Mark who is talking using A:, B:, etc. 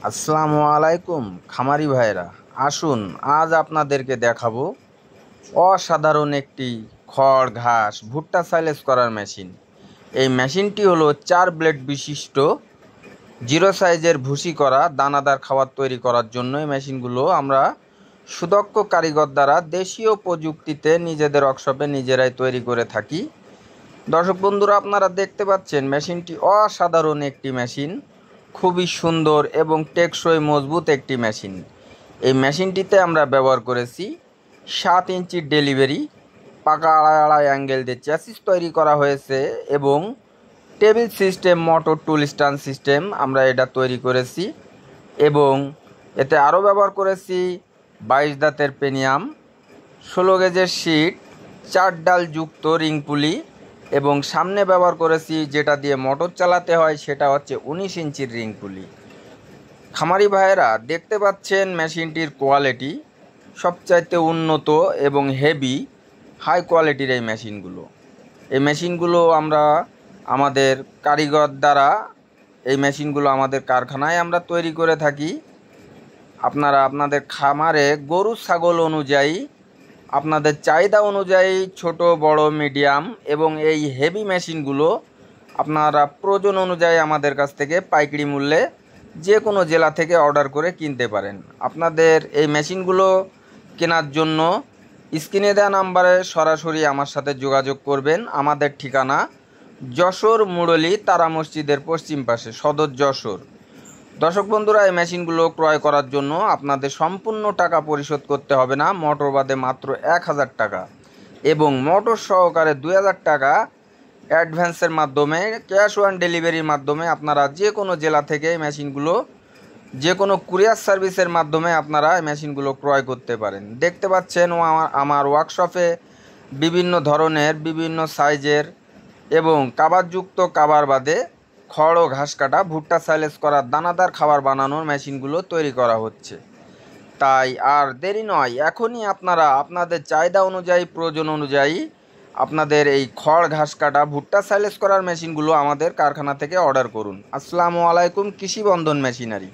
A: আসসালামু আলাইকুম খামারি ভাইরা, আসুন আজ আপনাদেরকে দেখাবো অসাধারণ একটি খড় ঘাস ভুট্টা সাইলেজ করার মেশিন। এই মেশিনটি হলো 4 ব্লেড বিশিষ্ট জিরো সাইজের ভুসি করা দানাদার খাবার তৈরি করার জন্য এই মেশিনগুলো আমরা সুদক্ষ কারিগর দ্বারা দেশীয় প্রযুক্তিতে নিজেদের ওয়ার্কশপে নিজেরাই তৈরি করে থাকি। দর্শক বন্ধুরা, আপনারা দেখতে পাচ্ছেন মেশিনটি অসাধারণ একটি মেশিন, খুবই সুন্দর এবং টেকসই মজবুত একটি মেশিন। এই মেশিনটিতে আমরা ব্যবহার করেছি 7 ইঞ্চির ডেলিভারি পাকা আড়াই আড়াই অ্যাঙ্গেল দিয়ে চ্যাসিস তৈরি করা হয়েছে এবং টেবিল সিস্টেম মোটর টুল স্ট্যান্ড সিস্টেম আমরা এটা তৈরি করেছি এবং এতে আরও ব্যবহার করেছি 22 দাঁতের পেনিয়াম, 16 গেজের শিট, 4 ডাল যুক্ত রিং পুলি এবং সামনে ব্যবহার করেছি যেটা দিয়ে মোটর চালাতে হয় সেটা হচ্ছে 19 ইঞ্চির রিং পুলি। খামারি ভাইয়েরা দেখতে পাচ্ছেন মেশিনটির কোয়ালিটি সবচাইতে উন্নত এবং হেভি হাই কোয়ালিটির এই মেশিনগুলো আমরা আমাদের কারিগর দ্বারা এই মেশিনগুলো আমাদের কারখানায় আমরা তৈরি করে থাকি। আপনারা আপনাদের খামারে গরু ছাগল অনুযায়ী আপনাদের চাহিদা অনুযায়ী ছোট বড় মিডিয়াম এবং এই হেভি মেশিনগুলো আপনারা প্রয়োজন অনুযায়ী আমাদের কাছ থেকে পাইকারি মূল্যে যে কোনো জেলা থেকে অর্ডার করে কিনতে পারেন। আপনাদের এই মেশিনগুলো কেনার জন্য স্ক্রিনে দেওয়া নাম্বারে সরাসরি আমার সাথে যোগাযোগ করবেন। আমাদের ঠিকানা যশোর মুরলী তারা মসজিদের পশ্চিম পাশে, সদর যশোর। দর্শক বন্ধুরা, এই মেশিনগুলো ক্রয় করার জন্য আপনাদের সম্পূর্ণ টাকা পরিশোধ করতে হবে না, মোটর বাদে মাত্র 1000 টাকা এবং মোটর সহকারে 2000 টাকা অ্যাডভান্সের মাধ্যমে ক্যাশ অন ডেলিভারির মাধ্যমে আপনারা যে কোনো জেলা থেকে এই মেশিনগুলো যে কোনো কুরিয়ার সার্ভিসের মাধ্যমে আপনারা এই মেশিনগুলো ক্রয় করতে পারেন। দেখতে পাচ্ছেন আমার ওয়ার্কশপে বিভিন্ন ধরনের বিভিন্ন সাইজের এবং কাভারযুক্ত কাভার বাদে খড় ও ঘাস কাটা ভুট্টা সাইলেজ করার দানাদার খাবার বানানোর মেশিনগুলো তৈরি করা হচ্ছে। তাই আর দেরি নয়, এখনই আপনারা আপনাদের চাহিদা অনুযায়ী প্রয়োজন অনুযায়ী আপনাদের এই খড় ঘাস কাটা ভুট্টা সাইলেজ করার মেশিনগুলো আমাদের কারখানা থেকে অর্ডার করুন। আসসালামু আলাইকুম, কৃষি বন্ধন মেশিনারি।